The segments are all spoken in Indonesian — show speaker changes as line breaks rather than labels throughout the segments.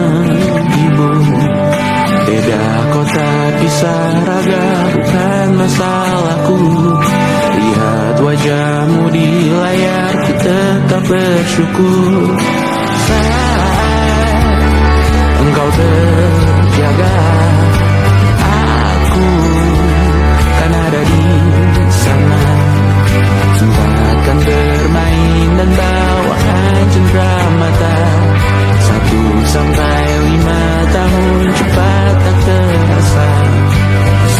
menghibur. Beda kota kisah raga bukan masalahku. Lihat wajahmu di layar, ku tetap bersyukur. Saat engkau terjaga, aku kan ada di sana. Sempatkan bermain dan bawakan cendera mata. 1 sampai 5 tahun cepat tak terasa.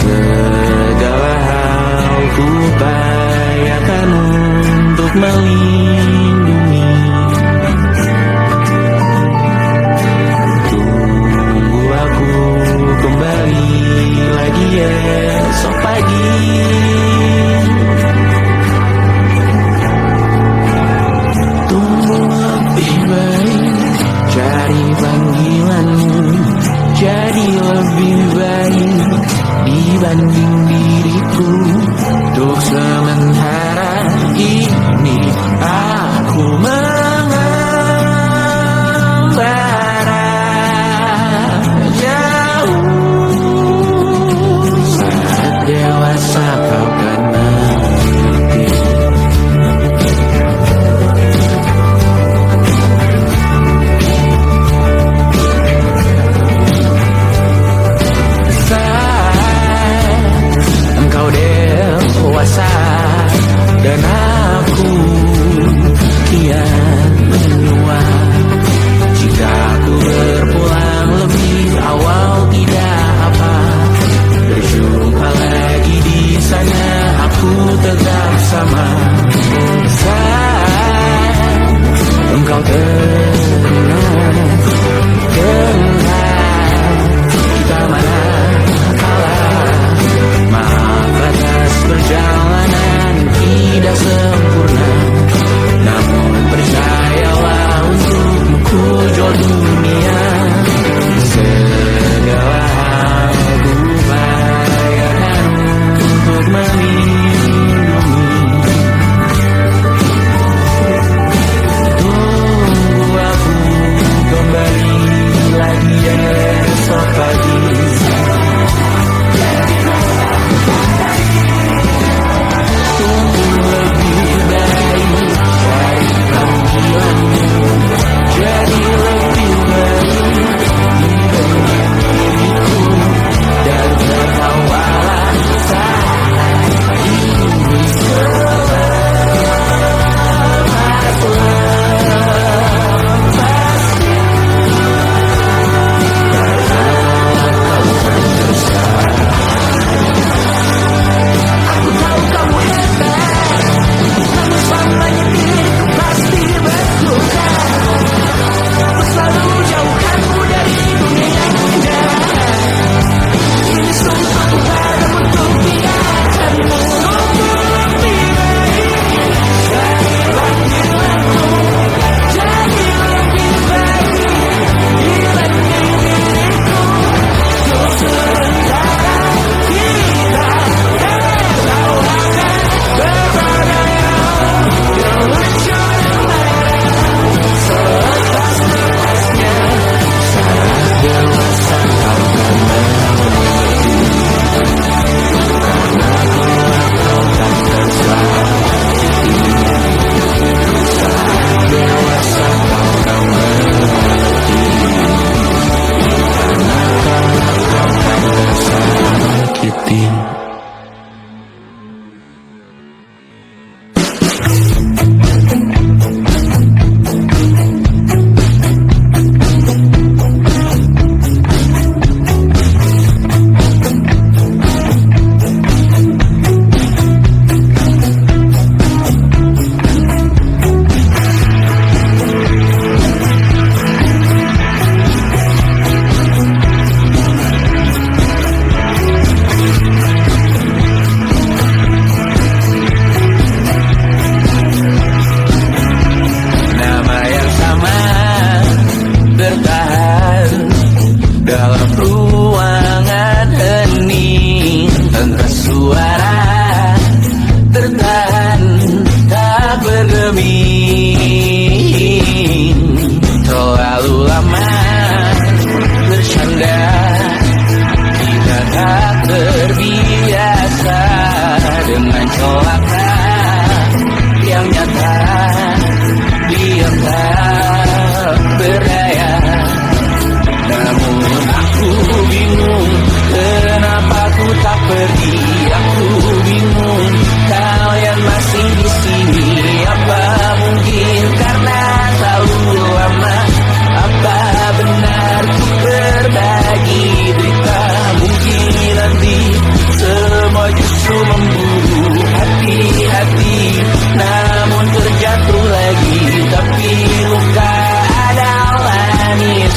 Segala hal ku upayakan untuk melindungi. Tunggu aku kembali lagi esok pagi. Tumbuh lebih baik, cari panggilanmu. Jadi lebih baik dibanding diriku. Untuk sementara ini aku mengembara jauh. Saat dewasa kau kan mengerti. Saat engkau dewasa,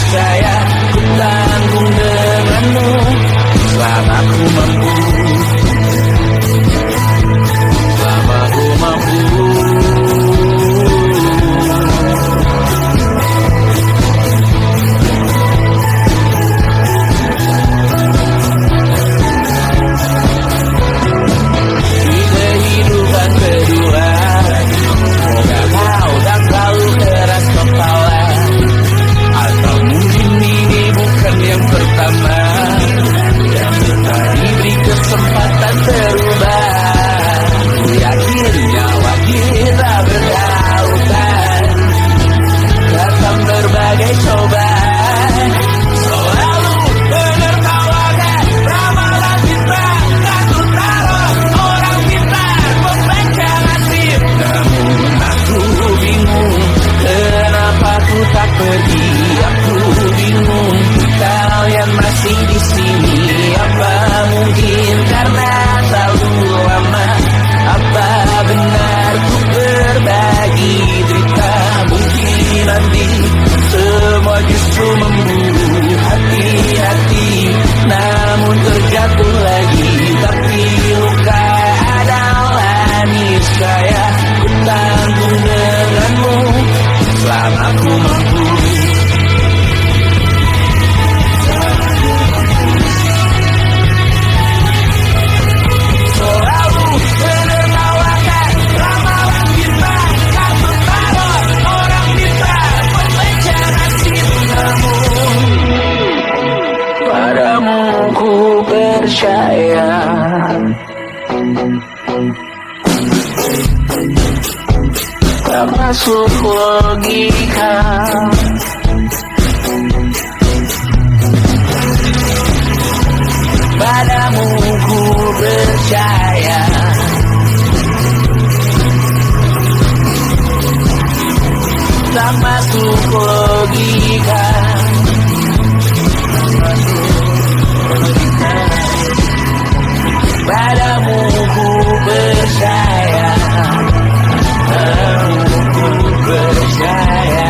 niscaya ku tanggung denganmu selama ku mampu, selama ku mampu. Di kehidupan kedua, semoga kau tak terlalu keras kepala, atau mungkin ini bukan yang pertama yang kita diberi kesempatan terubah. Ku yakin nyawa kita bertautan dalam berbagai cobaan. Selalu menertawakan ramalan kita, satu taruh orang kita membaca nasib. Namun aku bingung, kenapa ku tak pergi? Aku bingung, kalian masih di sini. Apa mungkin karena terlalu lama? Apa benar ku berbagi cerita? Mungkin nanti semua justru memburu hati-hati, namun terjatuh lagi. Tapi luka adalah niscaya ku tanggung denganmu selama ku mampu. Selalu menertawakan ramalan kita, satu taruh orang kita membaca nasib. Namun padamu ku percaya, tak masuk logika. Padamu ku percaya, tak masuk logika. Padamu ku percaya, padamu ku percaya.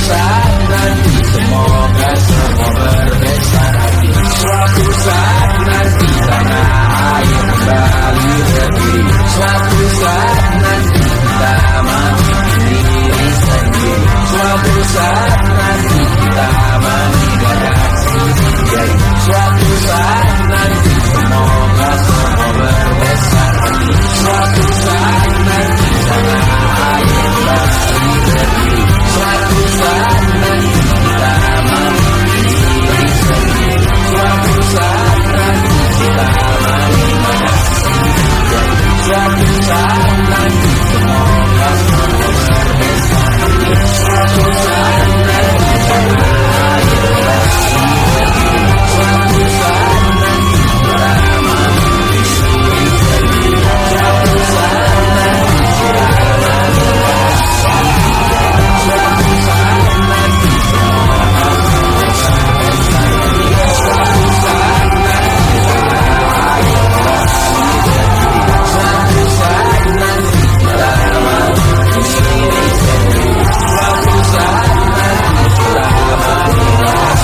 saat nanti semoga semua berbesar hati. Suatu saat nanti tanah air kembali berdiri. Suatu saat nanti kita memiliki diri sendiri. Suatu saat nanti kita meninggalkan diri. Suatu saat nanti semoga semua berbesar hati. Suatu saat nanti tanah air kembali berdiri. Suatu saat nanti kita memiliki diri sendiri. Suatu saat nanti kita meninggalkan diri. Suatu saat nanti semoga semua berbesar hati. Suatu saat nanti tanah air kembali berdiri. Suatu saat nanti kita memiliki diri sendiri. Suatu saat nanti kita meninggalkan diri. Suatu saat nanti semoga semua berbesar hati. Suatu saat nanti tanah air kembali berdiri.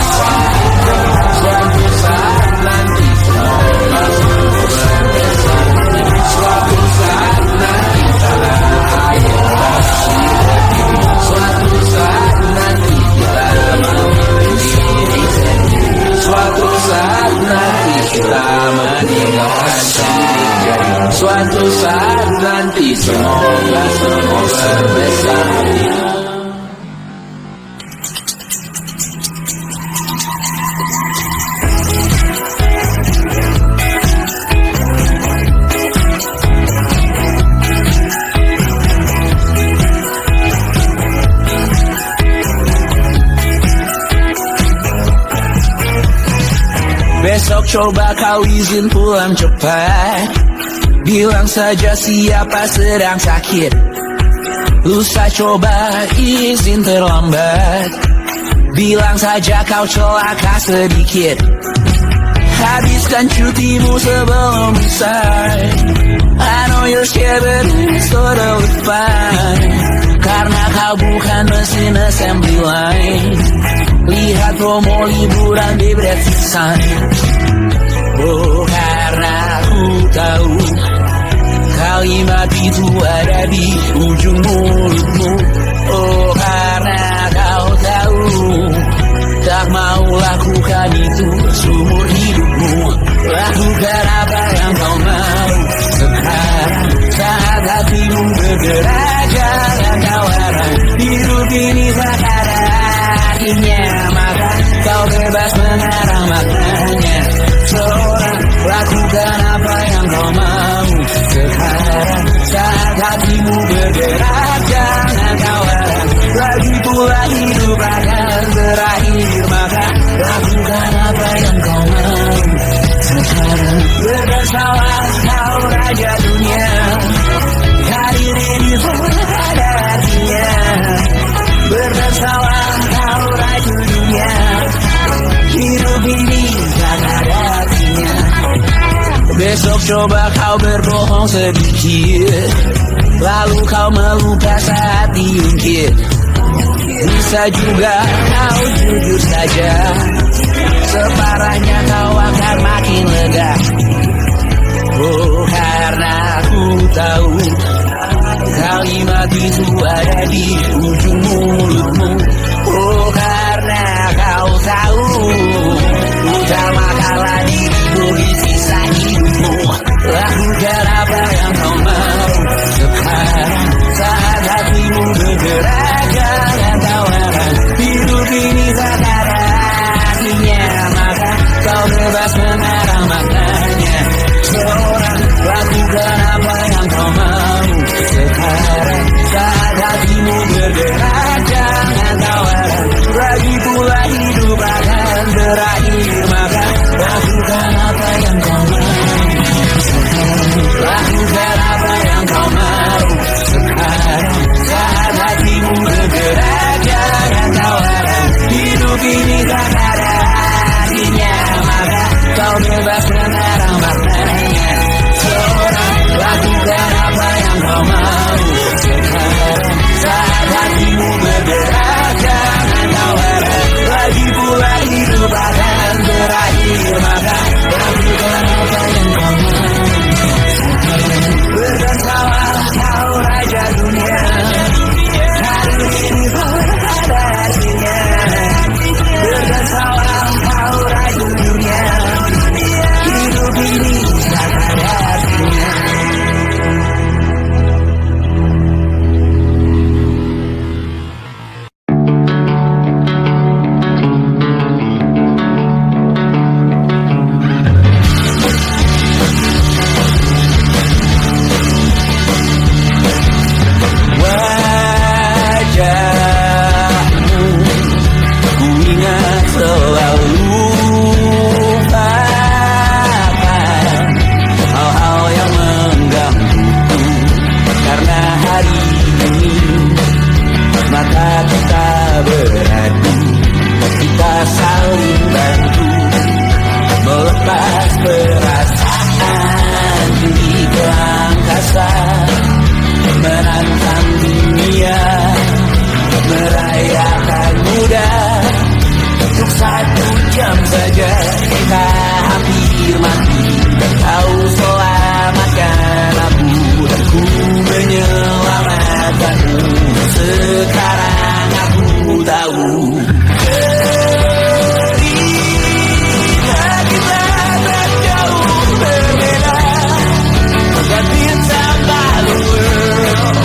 Suatu saat nanti kita memiliki diri sendiri. Suatu saat nanti kita meninggalkan diri. Suatu saat nanti semoga semua berbesar hati. Suatu saat nanti tanah air kembali berdiri. Suatu saat nanti kita memiliki diri sendiri. Suatu saat nanti kita meninggalkan diri. Suatu saat nanti semoga semua berbesar hati. Besok coba kau izin pulang cepat. Bilang saja siapa sedang sakit. Lusa coba izin terlambat. Bilang saja kau celaka sedikit. Habiskan cutimu sebelum besar. I know you're scared but it's totally fine. Karena kau bukan mesin assembly line. Lihat promo liburan di Bretsisan. Oh karena ku tahu kalimat itu ada di ujung mulutmu. Oh karena kau tahu tak mau lakukan itu seumur hidupmu. Lakukan apa yang kau mau sekarang saat hatimu bergerak. Jangan kau larang hidup ini tak ada artinya. Maka kau bebas mengarang maknanya. Seorang lakukan apa yang kau mau sekarang saat hatimu bergerak. Jangan kau larang lagi pula hidup akan berakhir. Maka lakukan apa yang kau mau sekarang. Berdesalah kau raja dunia. Hadir ini tak ada artinya. Berdesalah kau raja dunia. Hidup ini tak ada artinya. Besok coba kau berbohong sedikit. Lalu kau melupa saat diungkit. Bisa juga kau jujur saja. Separahnya kau akan makin lega. Oh karena ku tahu kalimat itu ada di ujung mulutmu. Oh karena kau tahu utama kalah dirimu di sisa hidupmu. Lakukan apa yang kau mau sekarang saat hatimu bergerak. Jangan kau larang hidup ini tak ada artinya. Maka kau bebas mengarang maknanya. Seorang lakukan apa yang kau mau sekarang saat hatimu bergerak. saat kita beradu, kita saling bantu melepas perasaan di ke angkasa, menantang dunia, merayakan muda. Untuk 1 jam saja kita hampir mati, dan kau selamatkan aku, dan ku menyelamatkanmu. Sekarang aku tahu cerita kita tak jauh berbeda. But it's about the world.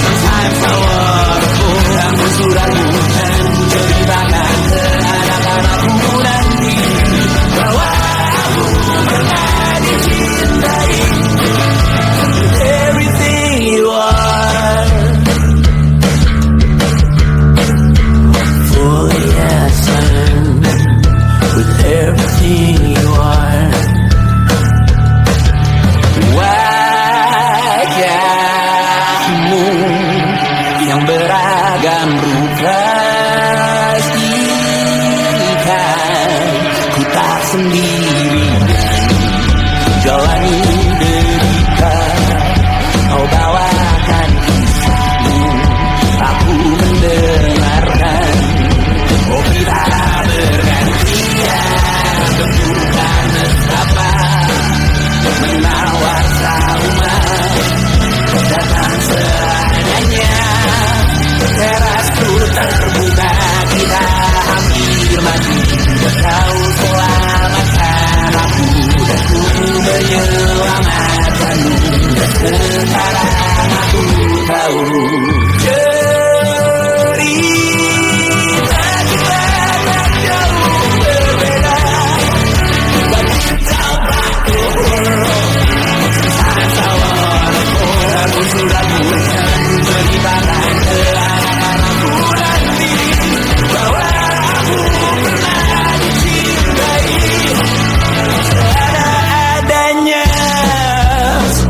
Sometimes I wanna go dan bersuratmu dan ceritakan ke anak-anakku nanti bahwa aku pernah dicintai. Everything you are, fully yes I'm with everything you are. Wajahmu yang beragam rupa ikan, ku tak sendiri jalani derita. Kau bawakan kisahmu, aku mendengarkan. Oh kita bergantian bentukan nestapa, menawar trauma datang seadanya. Terasku terbuka, kita hampir mati, dan kau selamatkan aku, dan ku menyelamatkanmu. Dan sekarang aku tahu cerita kita tak jauh berbeda. But it's about the world. Sometimes I wanna go dan bersuratmu dan ceritakan ke anak-anakku nanti bahwa aku pernah dicintai. Ada-adanya,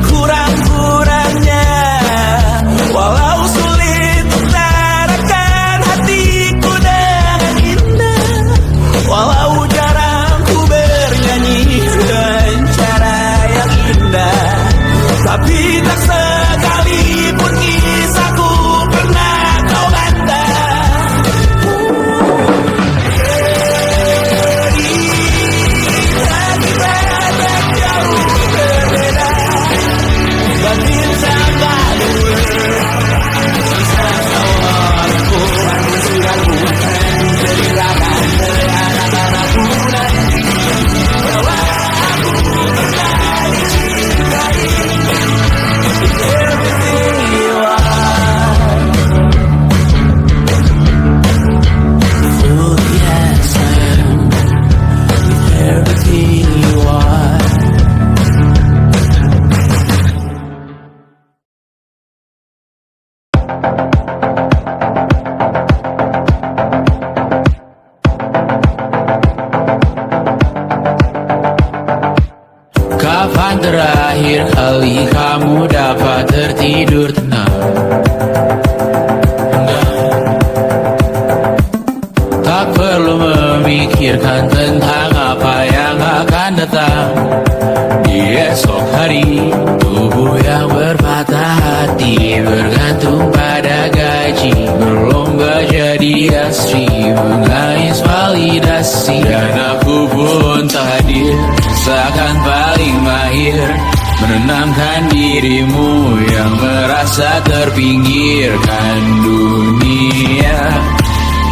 kurang-kurangnya, walau sulit utarakan hatiku dengan indah, walau jarang ku bernyanyi dengan cara yang indah, tapi tak sekalipun kisahku pernah kau bantah. Cerita kita tak jauh berbeda, but it's about the world. Sometimes I wanna go dan bersuratmu dan ceritakan ke anak-anakku nanti bahwa aku pernah dicintai. Everything you are, fully yes I am with everything you are. Kapan terakhir kali kamu dapat tertidur tenang? Tak perlu memikirkan tentang apa yang akan datang di esok hari. Tubuh yang berpatah hati bergantung pada gaji, berlomba jadi astri, mengais validasi. Dan aku pun tak hadir, seakan paling mahir menenangkan dirimu yang merasa terpinggirkan dunia.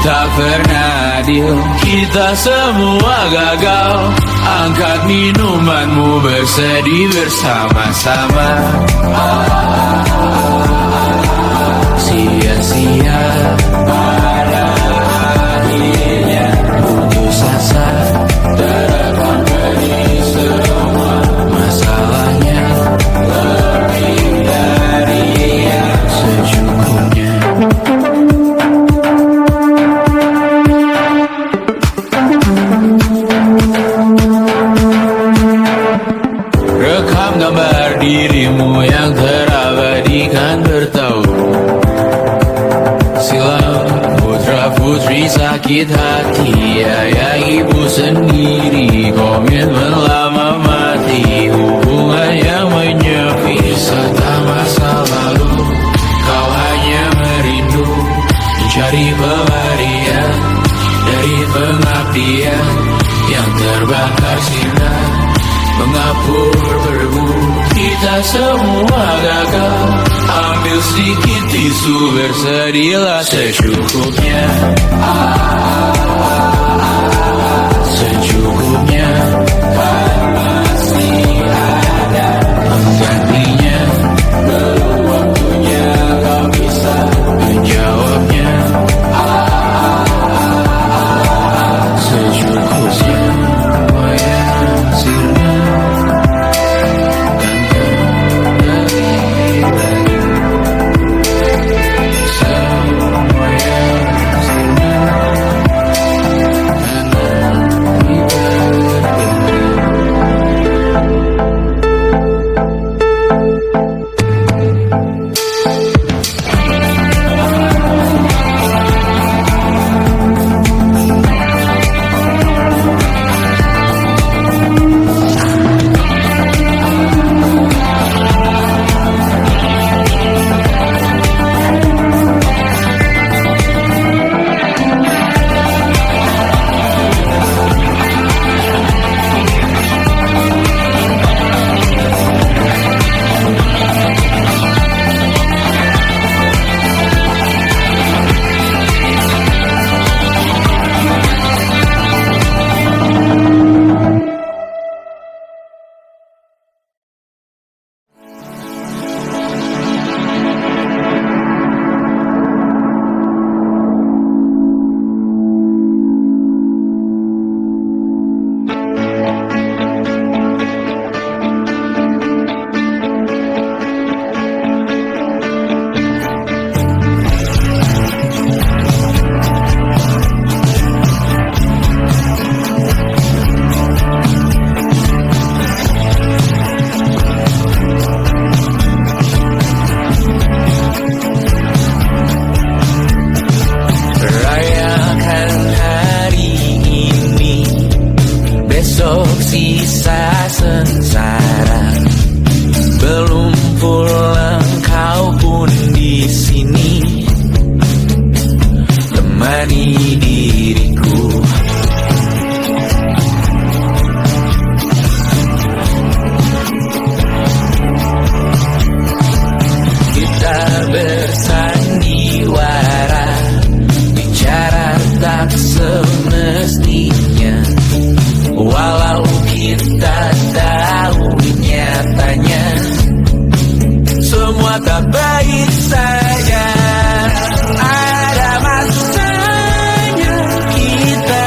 Tak pernah adil, kita semua gagal. Angkat minumanmu, bersedih bersama-sama. Sia-sia pada akhirnya putus asa, terekam pedih semua masalahnya, lebih dari yang secukupnya. Rekam gambar dirimu yang terabadikan bertahun silam. putri sakit hati, ayah ibu sendiri, komitmen lama mati, hubungan yang menyepi. Serta masa lalu, kau hanya merindu, mencari pelarian dari pengabdian yang terbakar sinar, mengapur berbu. Kita semua gagal, ambil sedikit tisu, bersedilah secukupnya. Secukupnya, pasti ada penggantinya. Belum waktunya kau bisa menjawabnya. Secukupnya, oh ya, sirna. Ada masanya kita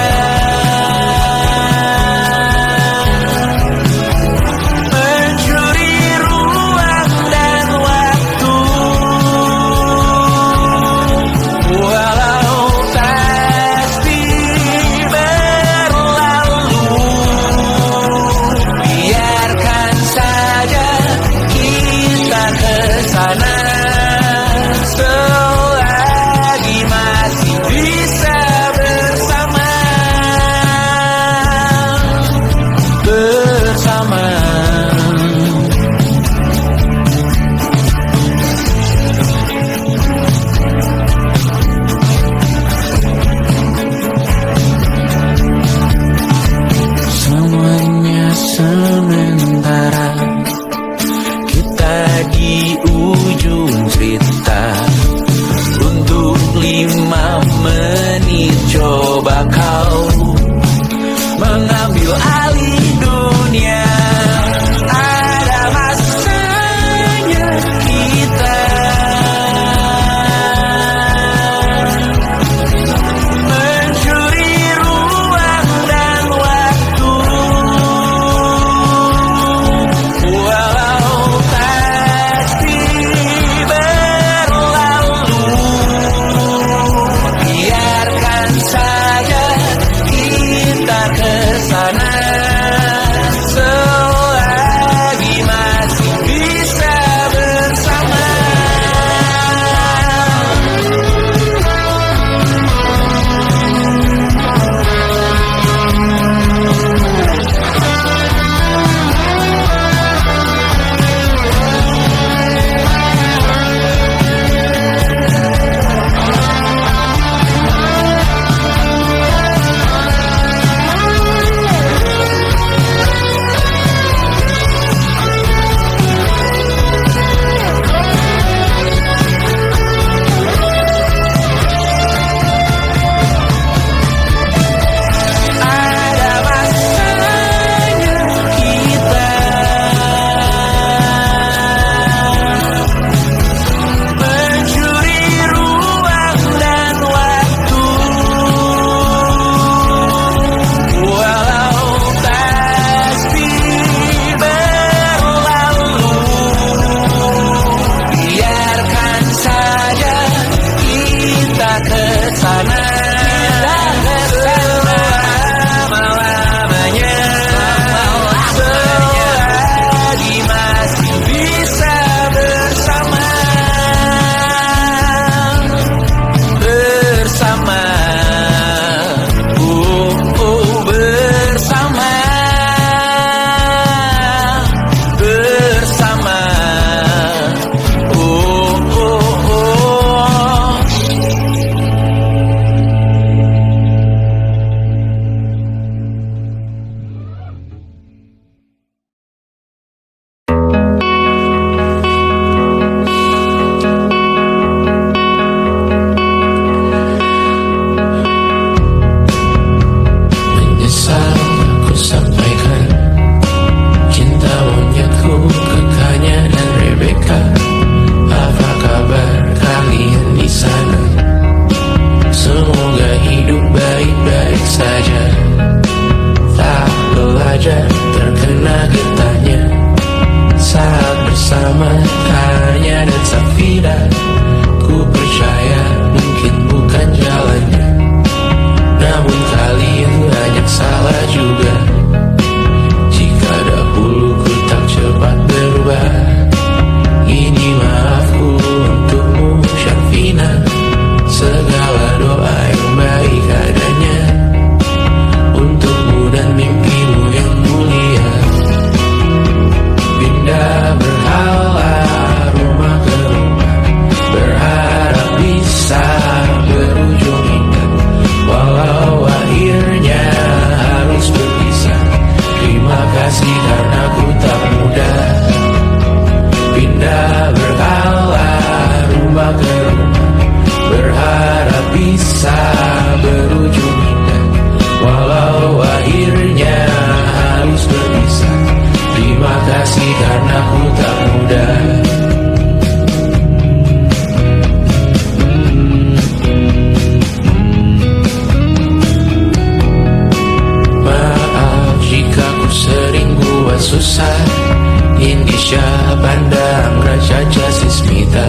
pandang Raja Jasmita,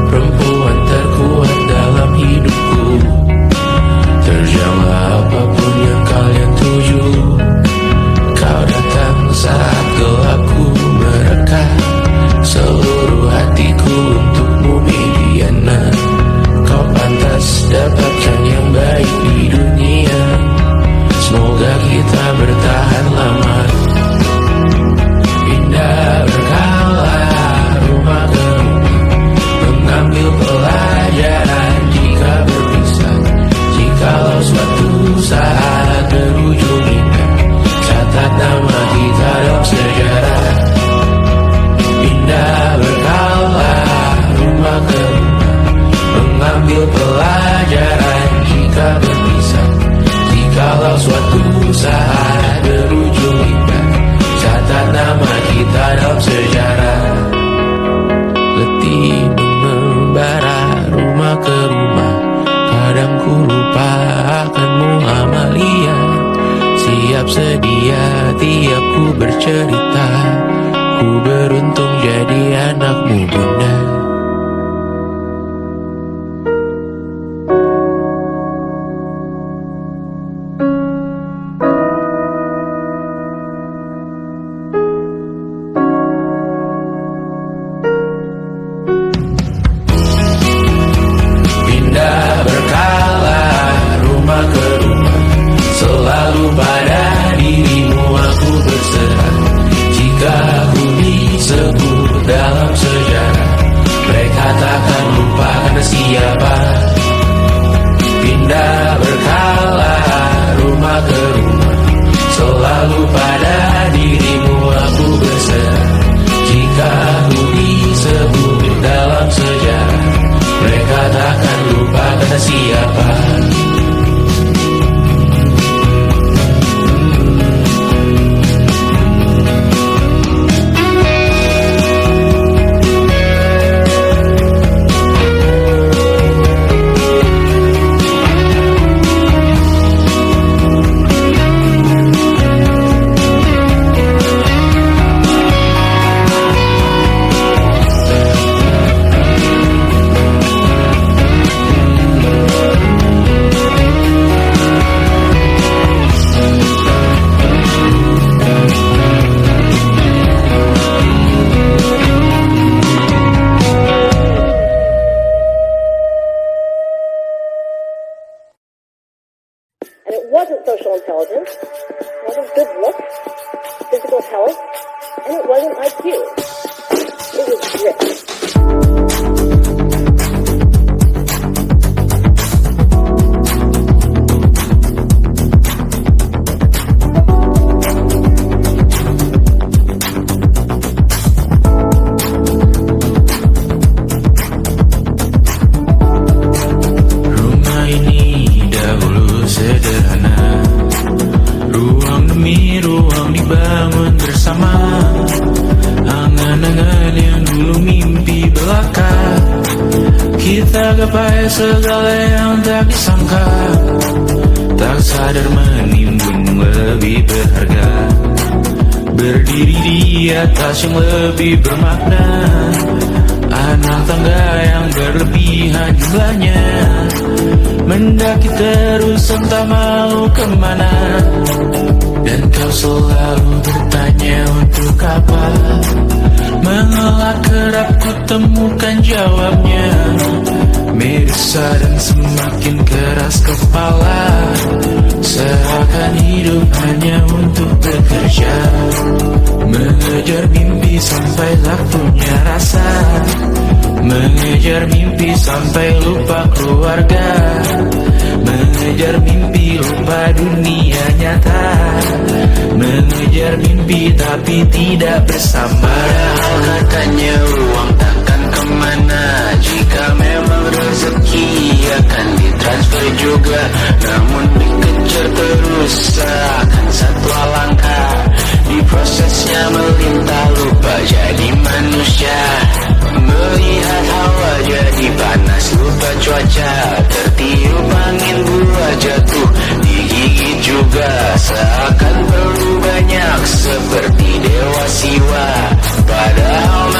perempuan terkuat dalam hidupku. Terjanglah apapun yang kalian tuju. Kau datang saat gelapku mereka, seluruh hatiku untukmu Mediana. Kau pantas dapatkan yang baik di dunia. Semoga kita bertahan lama. Pindah berkala rumah ke rumah, mengambil pelajaran jika berpisah. Jikalau suatu saat berujung indah, catat nama kita dalam sejarah. Pindah berkala rumah ke rumah, mengambil pelajaran jika berpisah. Jikalau suatu saat berujung indah, catat nama kita dalam sejarah. Letih membara rumah ke rumah, kadang ku lupa akanmu Amalia. Siap sedia tiap ku bercerita, ku beruntung jadi anakmu bunda.
Social intelligence, it wasn't good looks, physical health, and it wasn't IQ. It was grit.
Rumah ini dahulu sederhana, ruang demi ruang dibangun bersama. Angan-angan yang dulu mimpi belaka, kita gapai segala yang tak disangka. Tak sadar menimbun lebih berharga, berdiri di atas yang lebih bermakna. Anak tangga yang berlebihan jumlahnya, mendaki terus entah mau kemana. Dan kau selalu bertanya untuk apa, mengelak kerap ku temukan jawabnya. Merisa dan semakin keras kepala, seakan hidup hanya untuk bekerja. Mengejar mimpi sampai tak punya rasa, mengejar mimpi sampai lupa keluarga, mengejar mimpi lupa dunia nyata, mengejar mimpi tapi tidak bersama. Padahal katanya uang takkan kemana, jika memang rezeki akan ditransfer juga. Namun dikejar terus seakan satwa langka, di prosesnya melintas lupa jadi manusia. Melihat hawa jadi panas, lupa cuaca, tertiup angin buah jatuh, digigit juga. Seakan perlu banyak seperti dewa siwa, padahal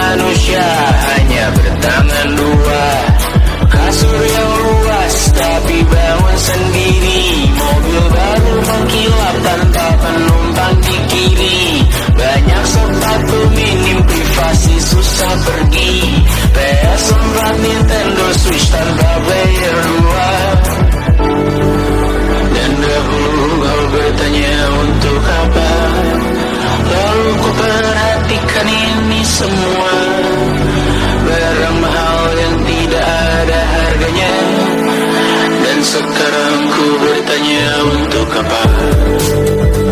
apa,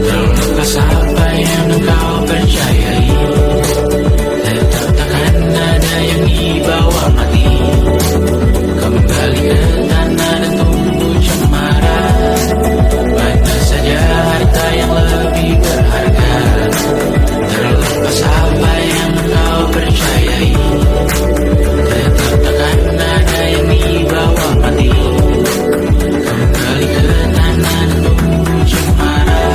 terlepas apa yang engkau percayai, tetap takkan ada yang dibawa mati. Kembali ke tanah dan tumbuh cemara. Mana saja harta yang lebih berharga, terlepas apa yang engkau percayai, tetap takkan ada yang dibawa mati. Kembali ke tanah dan tumbuh cemara.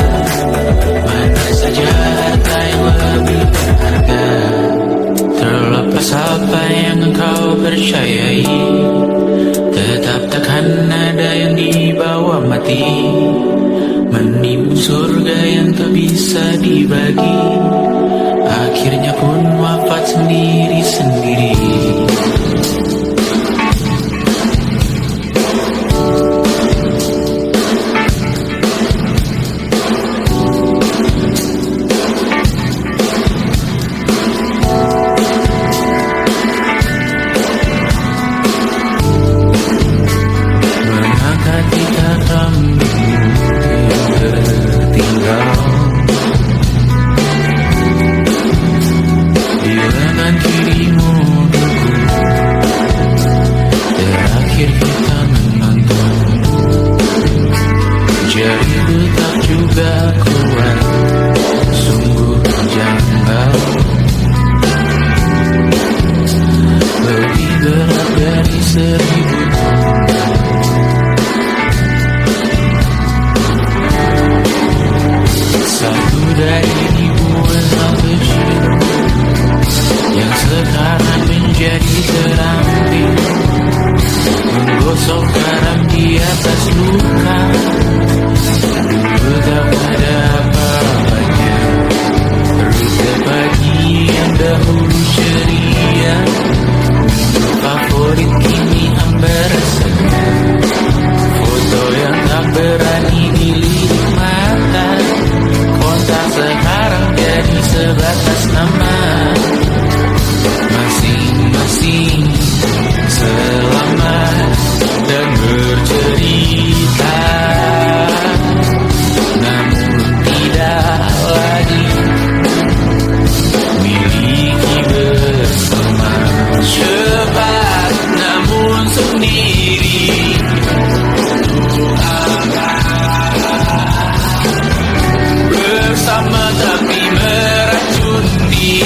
Mana saja harta yang lebih berharga, terlepas apa yang engkau percayai, tetap takkan ada yang dibawa mati. Menimbun surga yang tak bisa dibagi, akhirnya pun wafat sendiri-sendiri. Mengangkat kita rambutmu tertinggal di lengan kirimu duku, terakhir kita menonton. Jari butak juga kuat, sungguh janggal, lebih berat dari 1000 ton. Satu dari ribuan hal kecil yang sekarang menjadi terampil, menggosok garam di atas luka. Dulu tak ada apa-apanya, rute pagi yang dahulu ceria, favorit kini hambar rasanya. Foto yang tak berani dilihat mata, kontak sekarang jadi sebatas nama. Masing-masing selamat dan bercerita, namun tidak lagi miliki bersama. Cepat namun sendiri, bersama tapi meracuni.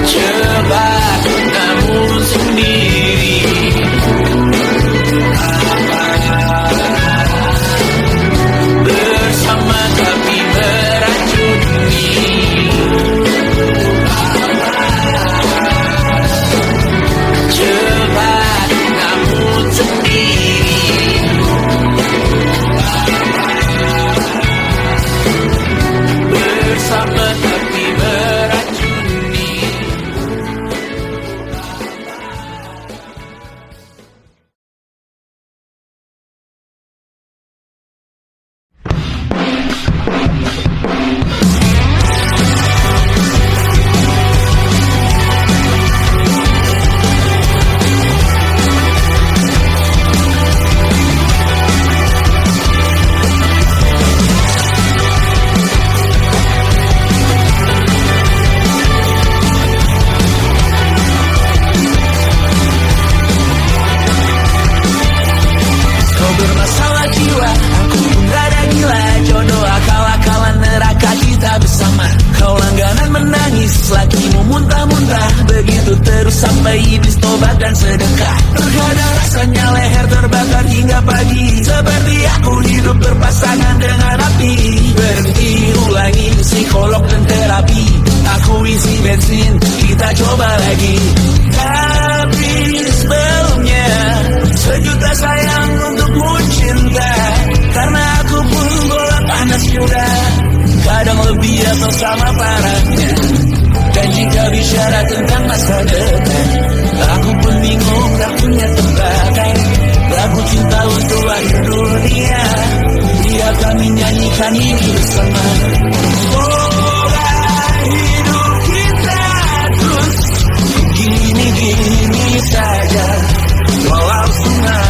Cepat namun sendiri, bersama tapi meracuni. Cepat namun sendiri, bersama tapi meracuni. Kau bermasalah jiwa, aku pun rada gila. Jodoh akal-akalan neraka kita bersama. Kau langganan menangis, lakimu muntah-muntah. Begitu terus sampai iblis tobat dan sedekah. Terkadang rasanya leher terbakar hingga pagi, seperti aku hidup berpasangan dengan api. Berhenti ulangi psikolog dan terapi, aku isi bensin, kita coba lagi. Tapi sebelumnya, sejuta sayang untukmu cinta, karena aku pun bola panas juga, kadang lebih atau sama parahnya. Dan jika bicara tentang masa depan, aku pun bingung tak punya tebakan. Lagu cinta untuk akhir dunia, biar kami nyanyikan ini bersama. Semoga hidup kita terus gini-gini saja, walau sungai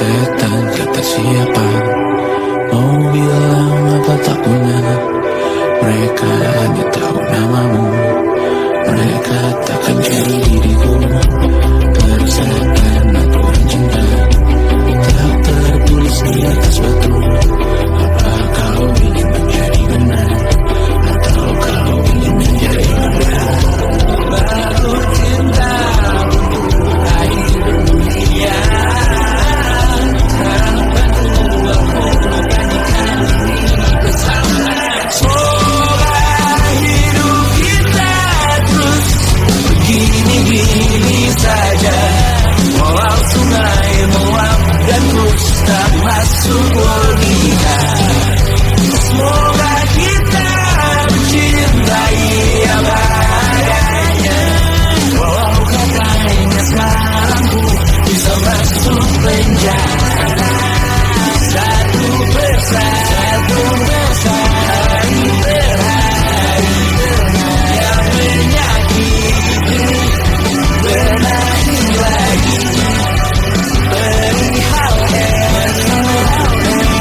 setan kata siapa. Mau bilang apa tak punya. Mereka hanya tahu namamu. Mereka takkan cari diriku. Perasaan aturan cinta tak tertulis di atas batu. Apa kau ingin menjadi benar, atau kau ingin menjadi benar?
Baru cinta untuk akhir dunia. Sekarang bantu aku menyanyikan ini bersama. Semoga hidup kita terus begini-gini saja. Walau sungai meluap dan terus tak masuk logika. Semoga kita mencintai apa adanya. Walau katanya sekarang ku bisa masuk penjara. Satu persatu hari per hari yang menyakiti. Benahi lagi perihal emosi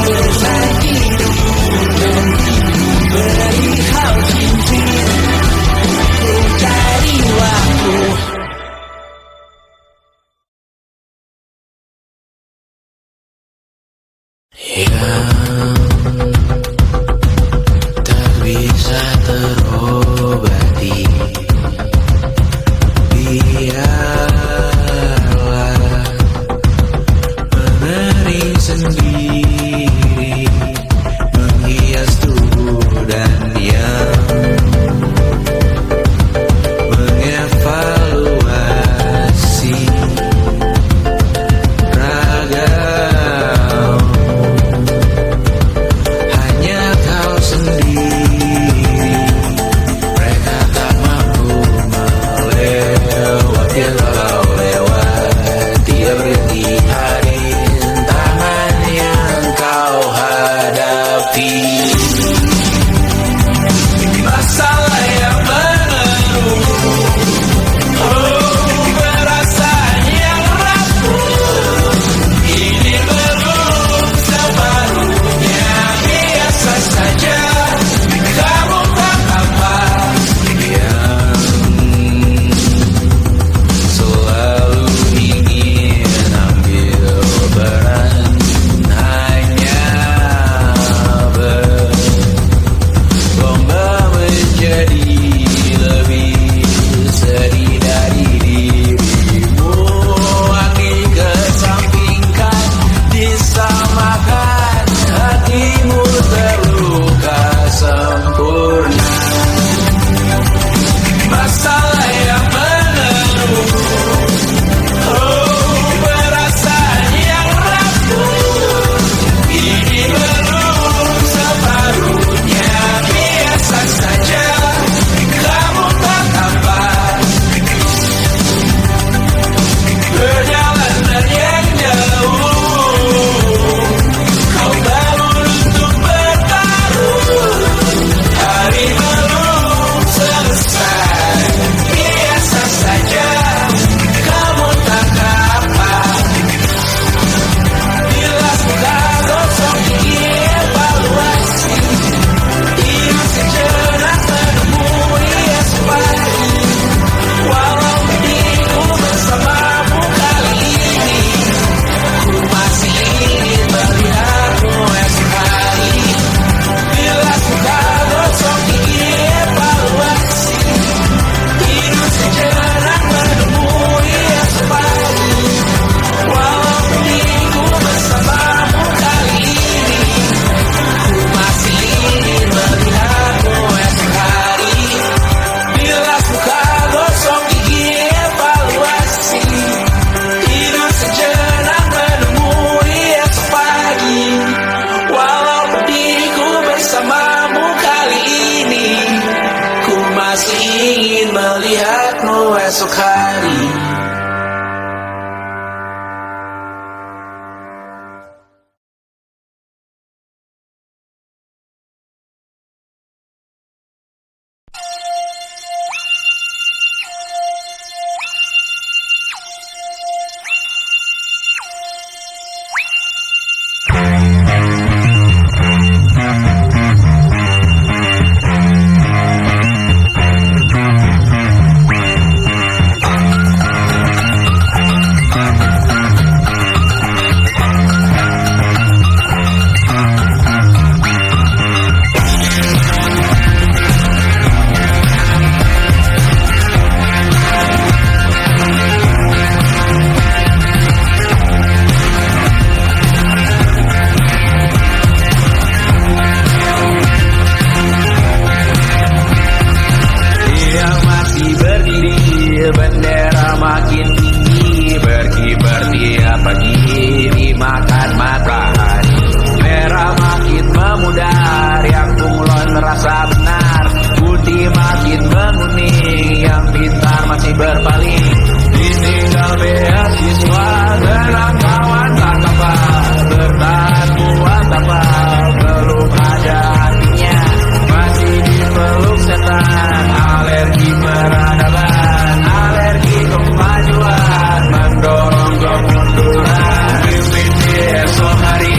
makin tinggi, berkibar tiap pagi dimakan matahari. Merah makin memudar, yang bunglon merasa benar. Putih makin menguning, yang pintar masih berpaling. Ditinggal beasiswa, tenang kawan tak kapal. Bertahan buat kapal, belum ada hatinya. Masih dipeluk setan, alergi peradaban, alergi kemajuan, mendorong kemunduran. Pimpin di esok hari,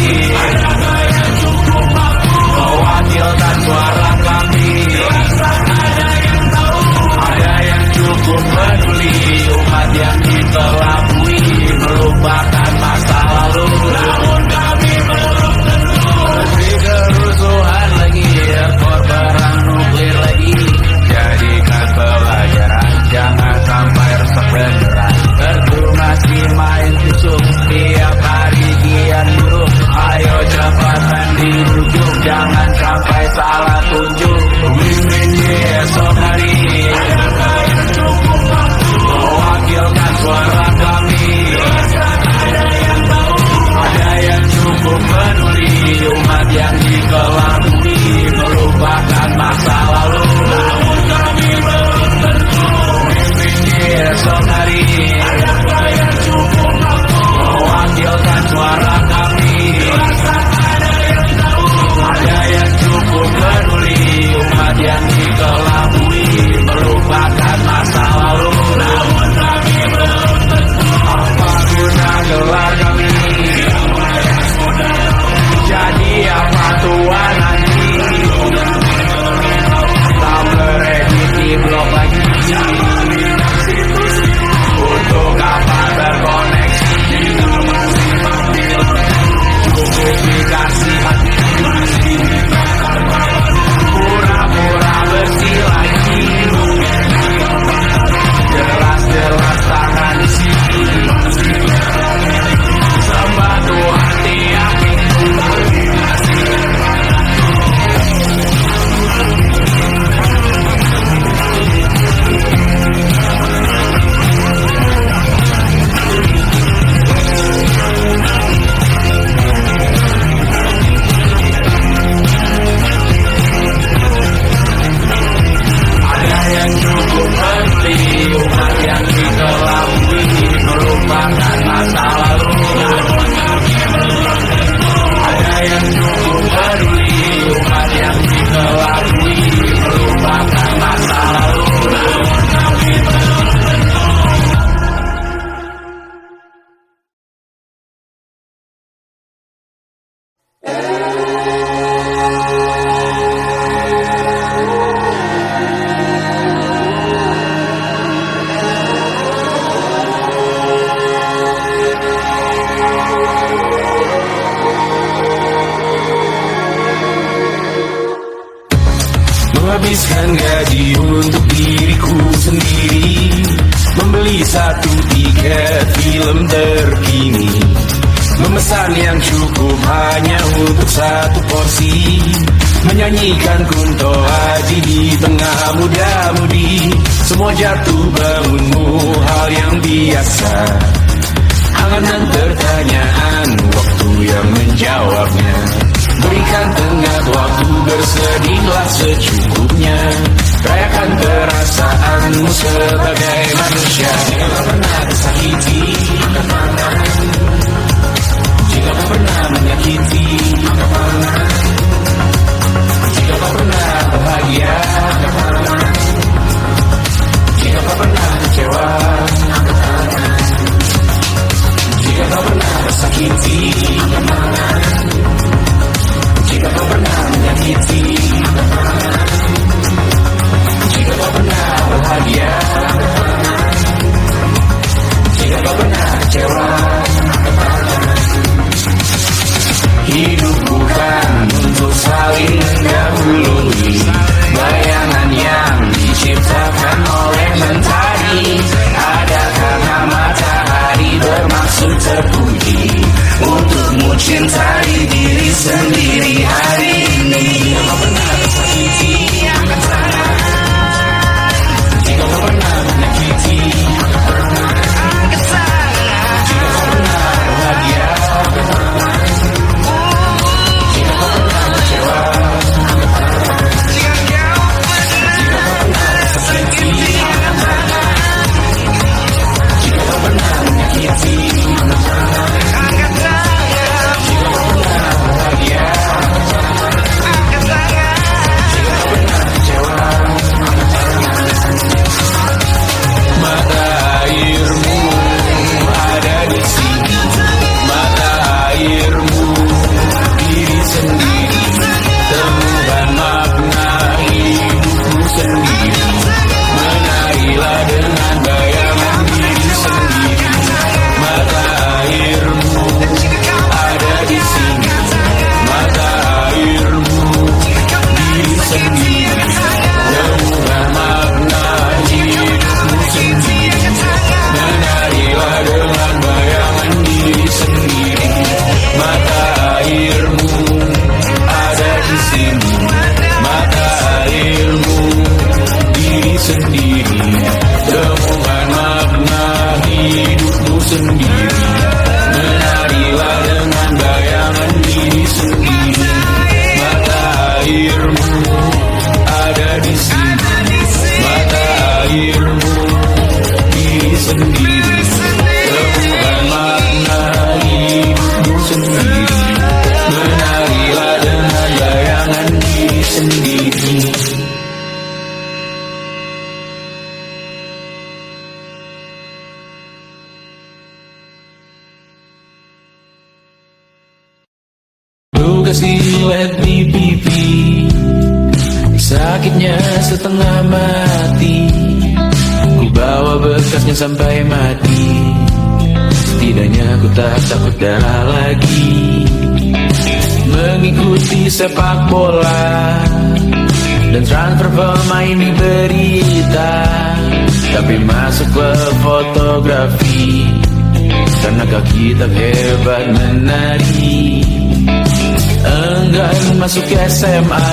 mewakilkan suara kami. Ada yang cukup peduli, umat yang dikelabui, melupakan masa lalu. Namun kami belum tentu. Masih kerusuhan lagi, korban nuklir lagi. Jadikan pelajaran, jangan sampai rusak beneran. Tentu masih main tusuk, tiap hari kian buruk. Ayo cepatan dirujuk, jangan sampai salah tunjuk. Pimpin di esok hari, mewakilkan suara kami. Ada yang cukup peduli, umat yang dikelabui, melupakan masa lalu. Namun kami belum tentu. Pimpin di esok hari, mewakilkan suara kami. Ada yang cukup peduli, umat yang dikelabui, melupakan masa lalu. Namun kami belum tentu. Apa guna gelar kami? Jadi apa tuan nanti? Tak beredit di blog lagi. Untuk apa terkoneksi? Cukup dikasih hati. Pura-pura bersih lagi. Jelas-jelas tangan di sini. Sembah Tuhan tiap minggu. Ada yang cukup peduli, umat yang dikelabui, melupakan masa lalu. Ada yang cukup peduli, umat yang dikelabui, melupakan masa lalu.
Menghabiskan gaji untuk diriku sendiri, membeli satu tiket film terkini, memesan yang cukup hanya untuk satu porsi, menyanyikan Kunto Aji di tengah muda-mudi. Semua jatuh bangunmu hal yang biasa, angan dan pertanyaan, waktu yang menjawabnya. Berikan tengah waktu, bersedihlah secukupnya. Rayakan perasaanmu sebagai manusia. Jika pernah disakiti, jika pernah menyakiti, jika pernah bahagia, jika pernah kecewa, jika pernah tersakiti, jika kau pernah menyakiti, jika kau pernah bahagia, sendiri. Menarilah dengan bayangan diri sendiri. Mata airmu ada di sini. Mata airmu diri sendiri. Temukan makna hidupmu sendiri. Menarilah dengan bayangan diri sendiri. Kasih let me pipi, sakitnya setengah mati. Ku bawa bekasnya sampai mati. Setidaknya ku tak takut darah lagi. Mengikuti sepak bola dan transfer pemain di berita, tapi masuk ke fotografi karena kaki tak hebat menari. Enggan masuk SMA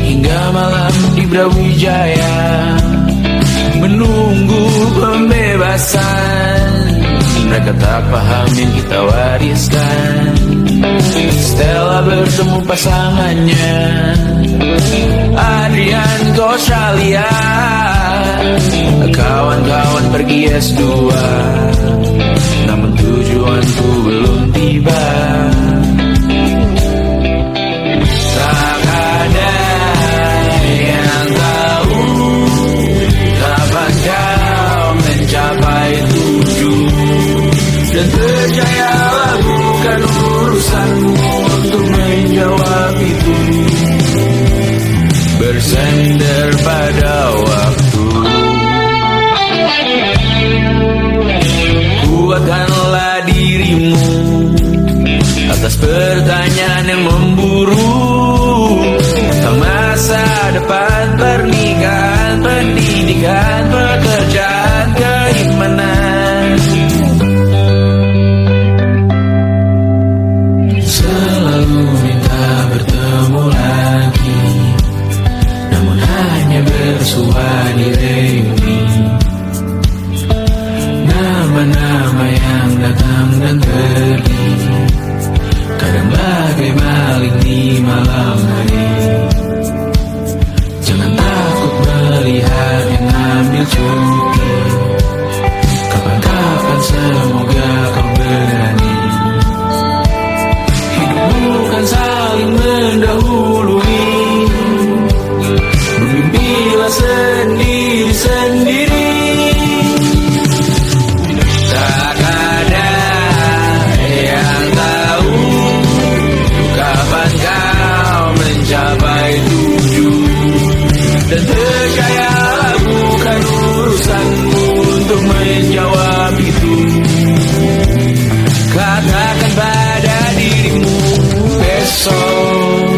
hingga malam di Brawijaya, menunggu pembebasan. Mereka tak paham yang kita wariskan. Stella bertemu pasangannya Adrian ke Australia. Kawan-kawan pergi S2, namun tujuanku belum tiba. Tak ada yang tahu kapan kau mencapai tujuh. Dan percayalah bukan urusanmu untuk menjawab itu. Bersender pada waktu. Kuatkanlah dirimu atas pertanyaan yang memburu tentang masa depan, pernikahan, pendidikan, pekerjaan, keimanan. Selalu minta bertemu lagi, namun hanya bersua di reuni. Nama-nama yang datang dan pergi, kadang bagai maling di malam hari. Jangan takut melihat yang ambil cuti. Kapan-kapan semoga kau berani. Hidup bukan saling mendahului. Bermimpilah sendiri-sendiri. Tak ada yang tahu kapan kau mencapai tujuh. Dan percayalah bukan urusanmu untuk menjawab itu. Katakan pada dirimu besok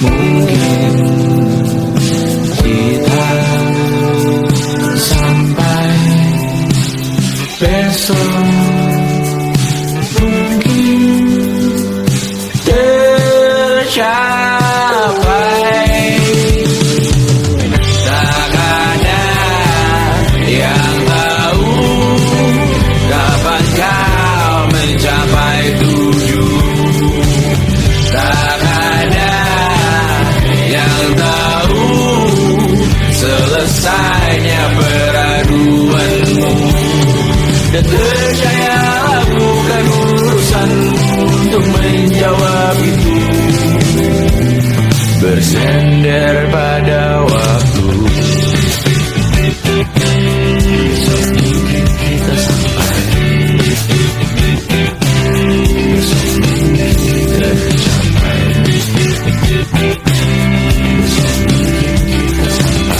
mungkin kita sampai. Besok mungkin tercapai. Tak ada yang tahu kapan kau mencapai tujuh. Tak ada yang tahu selesainya peraduanmu. Dan percayalah bukan urusanmu untuk menjawab itu. Bersender pada waktu. Besok mungkin kita sampai. Besok mungkin tercapai. Besok mungkin kita sampai.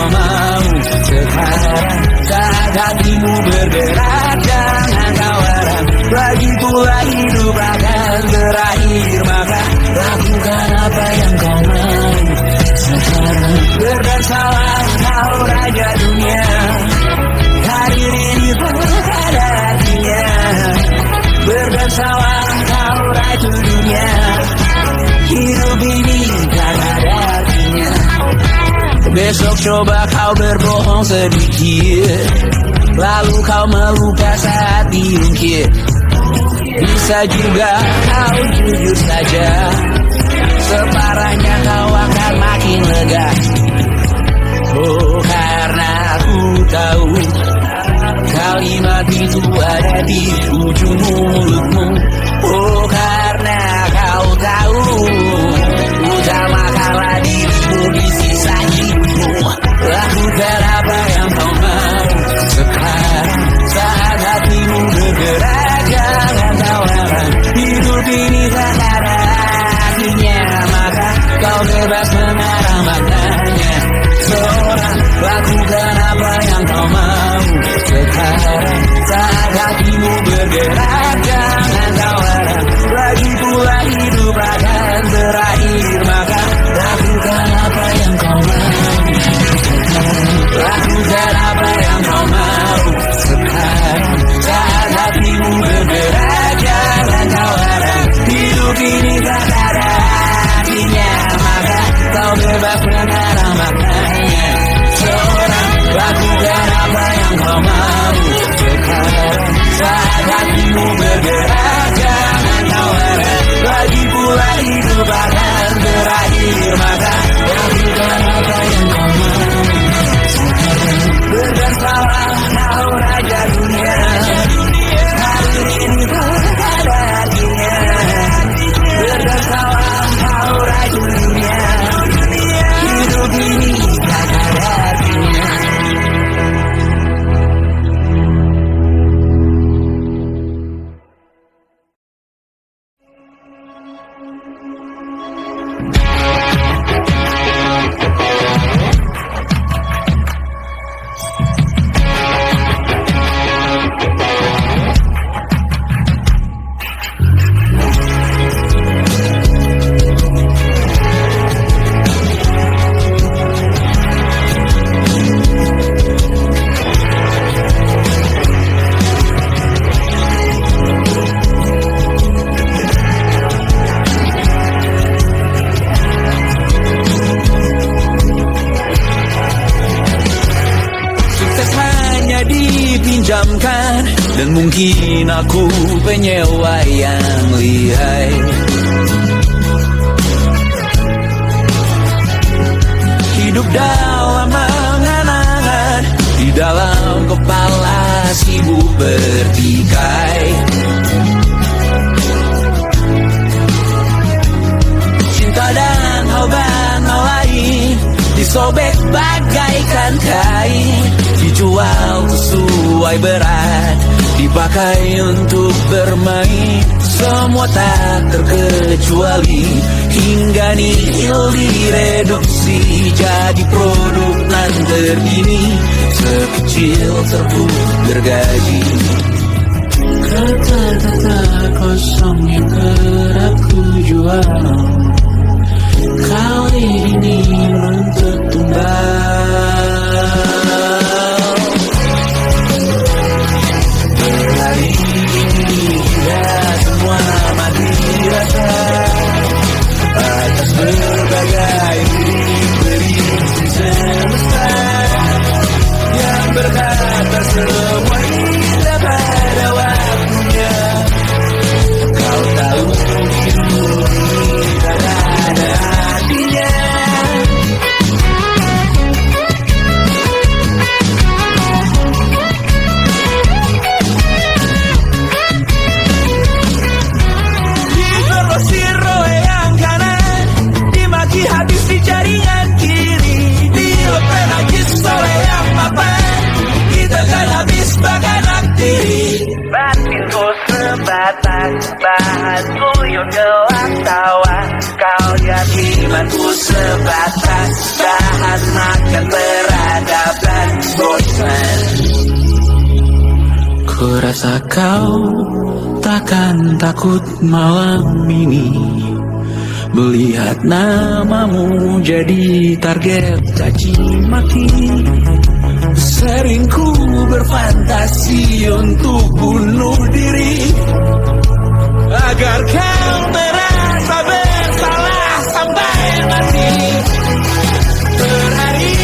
Besok coba kau berbohong sedikit, lalu kau meluka saat diungkit. Bisa juga kau jujur saja, separahnya kau akan makin lega. Oh, karena aku tahu kalimat itu ada di ujung mulutmu. Oh, karena kau tahu utama kalah dirimu di sisa hidupmu. Lakukan apa yang kau mau sekarang, saat hatimu bergerak. Jangan tawaran, hidup ini tak ada artinya, maka kau bebas mengarah maknanya. Seorang, lakukan apa yang kau mau sekarang, saat hatimu bergerak. Jangan tawaran, lagi pula hidup akan berakhir, maka lakukan apa yang kau mau. Lakukan apa yang kau mau sekarang, saat hatimu bergerak. Jangan tawaran, hidup ini tak ada artinya, maka kau bebas mengarah maknanya. Seorang, lakukan apa yang kau mau sekarang, saat hatimu bergerak. Jangan tawaran, lagi pula hidup akan berakhir, maka lakukan apa yang kau mau. Berdansalah kau raja dunia, hari ini tak ada artinya. Berdansalah kau raja dunia, hidup ini tak ada artinya. Dan mungkin aku penyewa yang lihai. Hidup dalam angan-angan, di dalam kepala sibuk bertikai. Cinta dan hoba lain disobek bagaikan kain, dijual sesuai berat, dipakai untuk bermain. Semua tak terkecuali, hingga nihil direduksi jadi produk nan terkini, sekecil serbuk gergaji. Kata-kata kosong yang kerap ku jual, kali ini menuntut tumbal. Hari ini kita semua mati rasa atas berbagai beri semesta yang berkata semua indah pada waktunya. Kau tahu hidup ini tak ada artinya. Habis di jaringan kiri, dilepeh lagi oleh yang mapan. Kita kan habis baganak diri. Batinku sebatas bahan tuyul gelap tawa. Kau jadi mantu sebatas bahan makan peradaban bosan. Ku rasa kau takkan takut malam ini melihat namamu jadi target caci maki. Sering ku berfantasi untuk bunuh diri agar kau merasa bersalah sampai mati. Per hari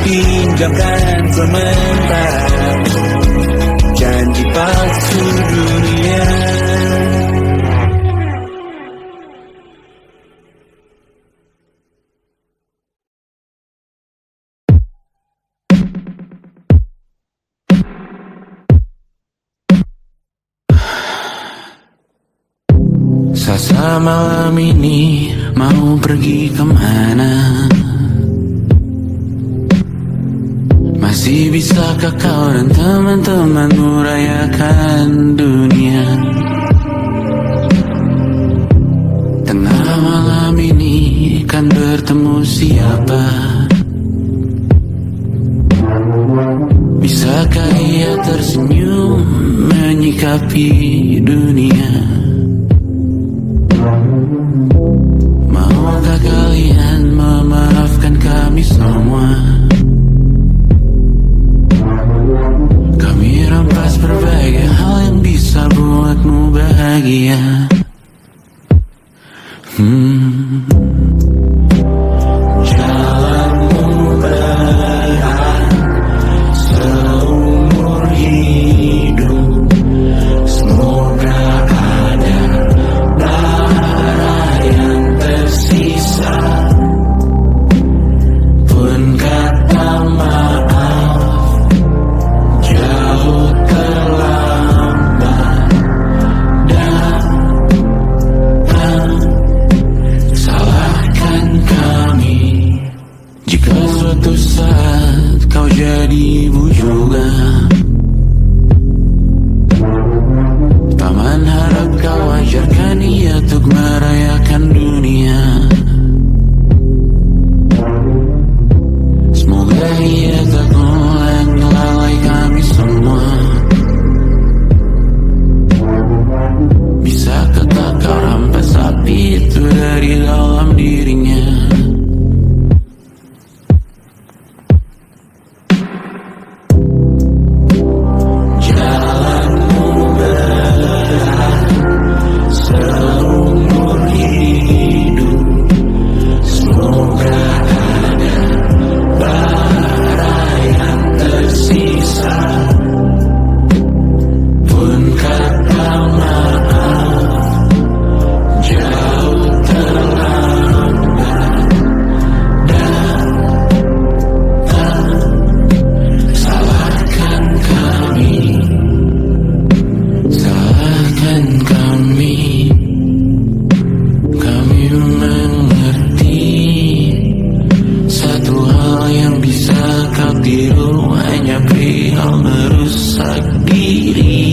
dipinjamkan sementara, janji palsu dunia.
Sasa malam ini mau pergi kemana? Masih bisakah kau dan teman-temanmu rayakan dunia? Tengah malam ini kan bertemu siapa? Bisakah ia tersenyum menyikapi dunia? Maukah kalian memaafkan kami semua? Kami rampas berbagai hal yang bisa buatmu bahagia. Jalanmu berat seumur hidup, semoga ada darah yang tersisa. Pun kata maaf jauh terlambat datang. Salahkan kami jika suatu saat kau jadi ibu juga. Paman harap kau ajarkan ia untuk merayakan dunia. Semoga ia tak ulang lalai kami semua. Bisakah tak kau rampas api itu dari dalam dirinya? Jalanmu berat seumur hidup, semoga ada bara yang tersisa. Pun kata maaf jauh terlambat datang. Salahkan kami, salahkan kami. Kami mengerti satu hal yang bisa kau tiru hanya perihal merusak diri.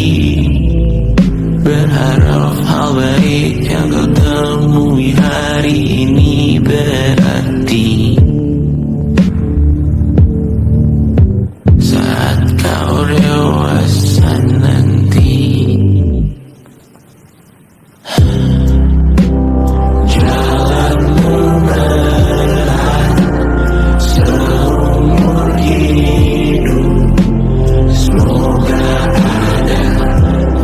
Berharap hal baik yang kau temui hari ini berarti saat kau dewasa nanti. Jalanmu berat seumur hidup, semoga ada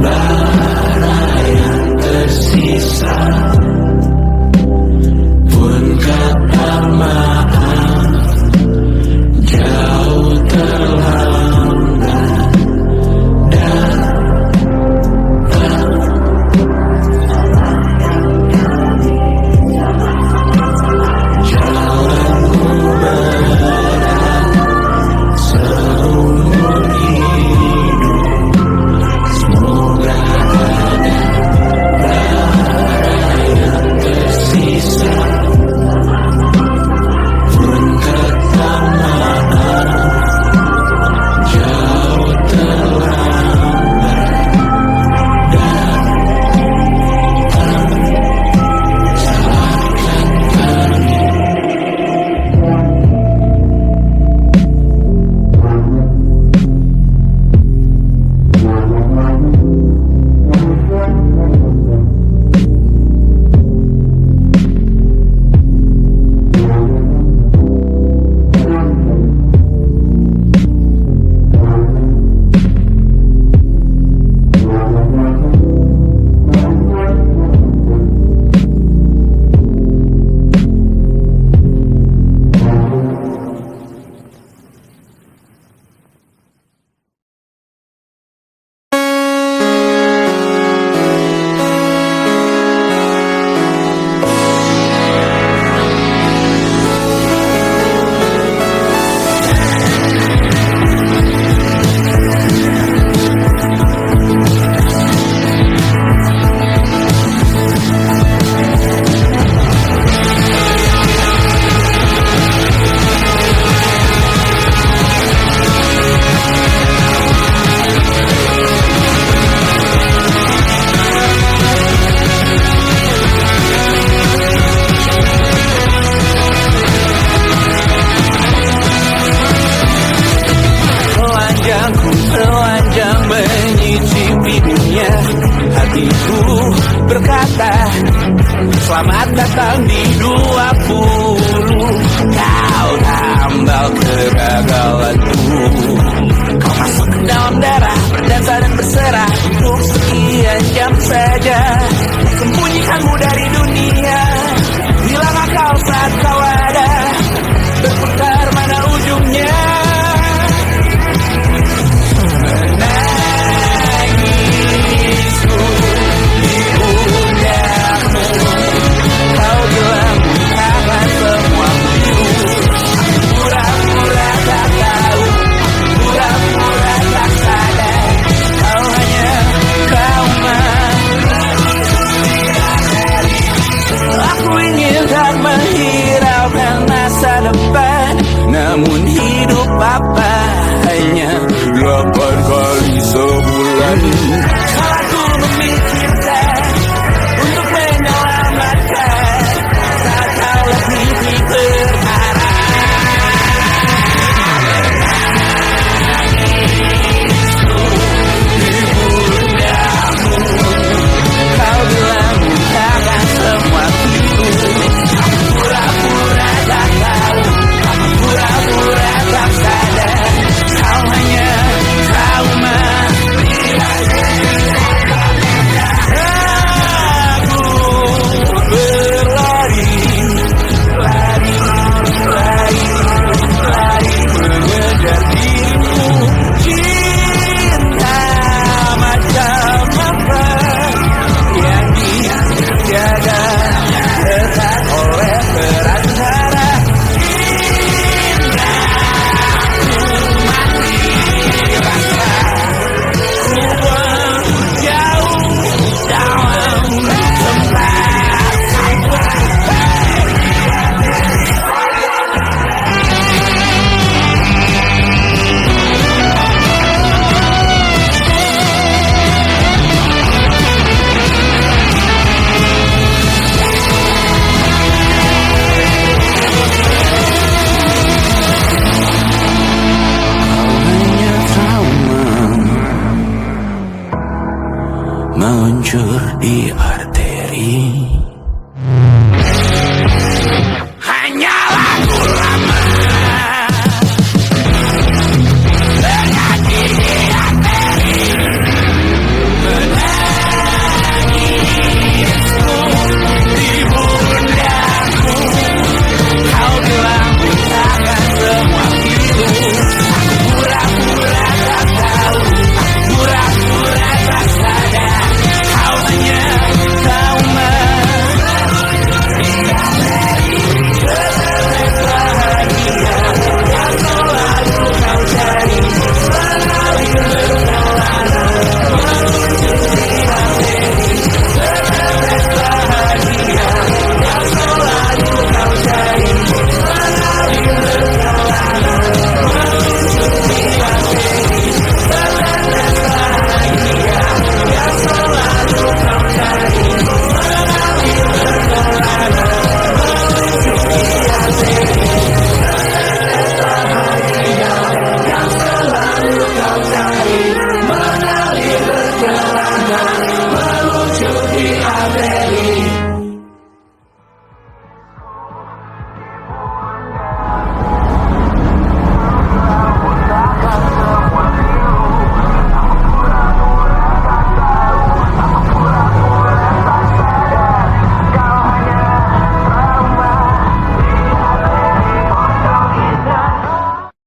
bara yang tersisa. Pun kata maaf
Selamat datang di 20. Kau tambal kegagalanku. Kau masuk ke dalam darah, berdansa dan berserah untuk sekian jam saja. Sembunyikanmu dari dunia, hilanglah kau saat kau ada. Berputar mana ujungnya? Menangisku di pundakmu. Kau bilang bukanlah semua biru. Pura-pura tak tahu, pura-pura tak sadar. Kau hanya trauma. Aku ingin tak menghiraukan masa depan, namun hidup apa hanya 8 kali sebulan. Aku memikirkan untuk menyelamatkan saat kau lebih berharap. Kau bilang bukan semua itu. Pura-pura tak tahu, pura-pura tak sadar. Kau hanya trauma. Aku berlari, lari, lari, lari mengejar dirimu. Cinta macam apa yang dijaga dekat oleh perantara? Meluncur di